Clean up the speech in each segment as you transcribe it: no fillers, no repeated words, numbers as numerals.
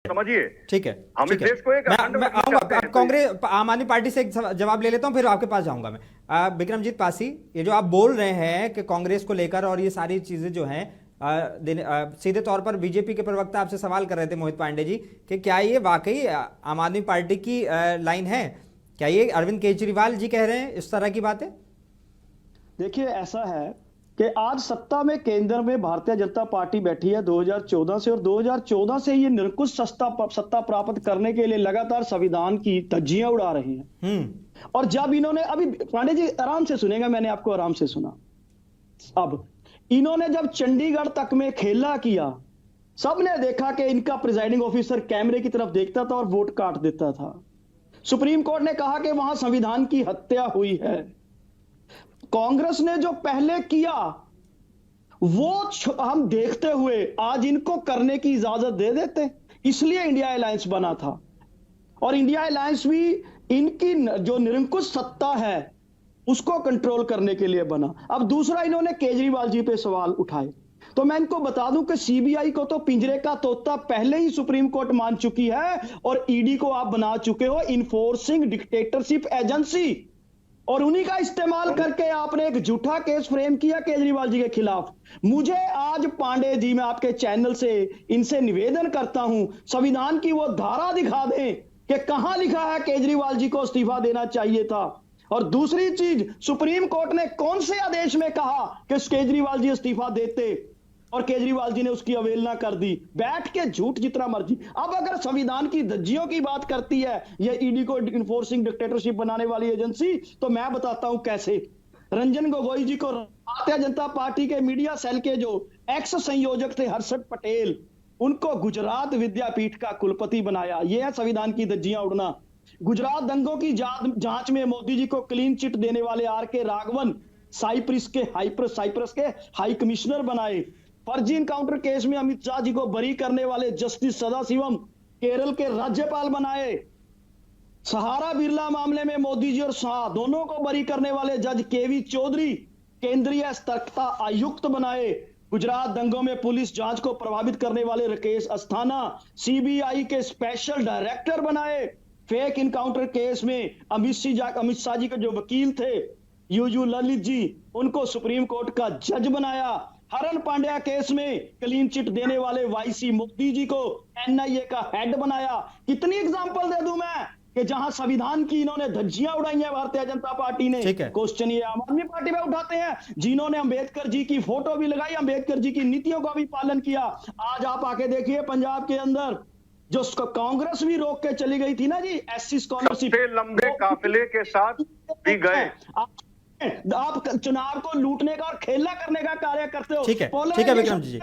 समझिए। ठीक है, हम इस देश को एक अखंड मैं रखना आऊंगा चाहते हैं। कांग्रेस आम आदमी पार्टी से एक जवाब ले लेता हूं, फिर आपके पास जाऊंगा मैं। विक्रमजीत पासी, ये जो आप बोल रहे हैं कि कांग्रेस को लेकर और ये सारी चीजें जो हैं, सीधे तौर पर बीजेपी के प्रवक्ता आपसे सवाल कर रहे थे मोहित पांडे जी कि क्या ये वाकई आम आदमी पार्टी की लाइन है? क्या ये अरविंद केजरीवाल जी कह रहे हैं इस तरह की बातें? देखिए, ऐसा है कि आज सत्ता में केंद्र में भारतीय जनता पार्टी बैठी है 2014 से, और 2014 से ये निरंकुश सत्ता प्राप्त करने के लिए लगातार संविधान की धज्जियां उड़ा रहे हैं। और जब इन्होंने, अभी पांडे जी आराम से सुनेगा, मैंने आपको आराम से सुना। अब इन्होंने जब चंडीगढ़ तक में खेला किया, सबने देखा कि इनका प्रिजाइडिंग ऑफिसर कैमरे की तरफ देखता था और वोट काट देता था। सुप्रीम कोर्ट ने कहा कि वहां संविधान की हत्या हुई है। कांग्रेस ने जो पहले किया वो हम देखते हुए आज इनको करने की इजाजत दे देते, इसलिए इंडिया अलायंस बना था। और इंडिया अलायंस भी इनकी जो निरंकुश सत्ता है उसको कंट्रोल करने के लिए बना। अब दूसरा, इन्होंने केजरीवाल जी पे सवाल उठाए, तो मैं इनको बता दूं कि सीबीआई को तो पिंजरे का तोता पहले ही सुप्रीम कोर्ट मान चुकी है, और ईडी को आप बना चुके हो इन्फोर्सिंग डिक्टेटरशिप एजेंसी, और उन्हीं का इस्तेमाल करके आपने एक झूठा केस फ्रेम किया केजरीवाल जी के खिलाफ। मुझे आज पांडे जी, मैं आपके चैनल से इनसे निवेदन करता हूं, संविधान की वो धारा दिखा दें कि कहां लिखा है केजरीवाल जी को इस्तीफा देना चाहिए था। और दूसरी चीज, सुप्रीम कोर्ट ने कौन से आदेश में कहा कि केजरीवाल जी इस्तीफा देते, और केजरीवाल जी ने उसकी अवहेलना कर दी। बैठ के झूठ जितना मर्जी। अब अगर संविधान की धज्जियों की बात करती है ये ईडी को इन्फोर्सिंग डिक्टेटरशिप बनाने वाली एजेंसी, तो मैं बताता हूं कैसे। रंजन गोगोई जी को भारतीय जनता पार्टी के मीडिया सेल के जो एक्स संयोजक थे हर्षद पटेल, उनको गुजरात विद्यापीठ का कुलपति बनाया। यह है संविधान की धज्जियां उड़ना। गुजरात दंगों की जांच में मोदी जी को क्लीन चिट देने वाले आर के राघवन साइप्रस के हाई कमिश्नर बनाए। फर्जी इनकाउंटर केस में अमित शाह जी को बरी करने वाले जस्टिस सदाशिवम केरल के राज्यपाल बनाए। सहारा बिरला मामले में मोदी जी और शाह दोनों को बरी करने वाले जज केवी चौधरी केंद्रीय सतर्कता आयुक्त बनाए। गुजरात दंगों में पुलिस जांच को प्रभावित करने वाले राकेश अस्थाना सीबीआई के स्पेशल डायरेक्टर बनाए। फेक इनकाउंटर केस में अमित शाह जी के जो वकील थे यूयू ललित जी, उनको सुप्रीम कोर्ट का जज बनाया। हरण पांड्या केस में क्लीन चिट देने वाले वाईसी मोदी जी को एनआईए का हेड बनाया। कितनी एग्जांपल दे दूं मैं कि जहां संविधान की इन्होंने धज्जियां उड़ाई हैं भारतीय जनता पार्टी ने। क्वेश्चन ये आम आदमी पार्टी में उठाते हैं जिन्होंने अंबेडकर जी की फोटो भी लगाई, अंबेडकर जी की नीतियों का भी पालन किया। आज आप आके देखिए पंजाब के अंदर जो कांग्रेस भी रोक के चली गई थी ना जी, एससी स्कॉलरशिप, लंबे काफिले के साथ भी गए। आप चुनाव को लूटने का और खेला करने का कार्य करते हो। ठीक है विक्रम जी,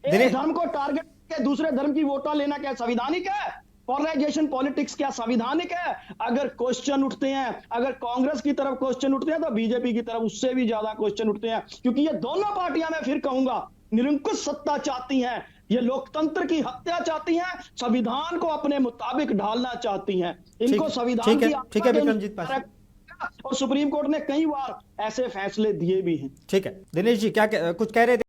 धर्म को टारगेट के दूसरे धर्म की वोटा लेना क्या संविधानिक है? पोलराइजेशन पॉलिटिक्स क्या संविधानिक है? अगर क्वेश्चन उठते हैं, अगर कांग्रेस की तरफ क्वेश्चन उठते हैं तो बीजेपी की तरफ उससे भी ज्यादा क्वेश्चन उठते हैं, क्योंकि ये दोनों पार्टियां, मैं फिर कहूंगा, निरंकुश सत्ता चाहती हैं। ये लोकतंत्र की हत्या चाहती हैं, संविधान को अपने मुताबिक ढालना चाहती हैं। इनको संविधान की ठीक है विक्रमजीत पासी, और सुप्रीम कोर्ट ने कई बार ऐसे फैसले दिए भी हैं। ठीक है दिनेश जी, क्या कुछ कह रहे थे?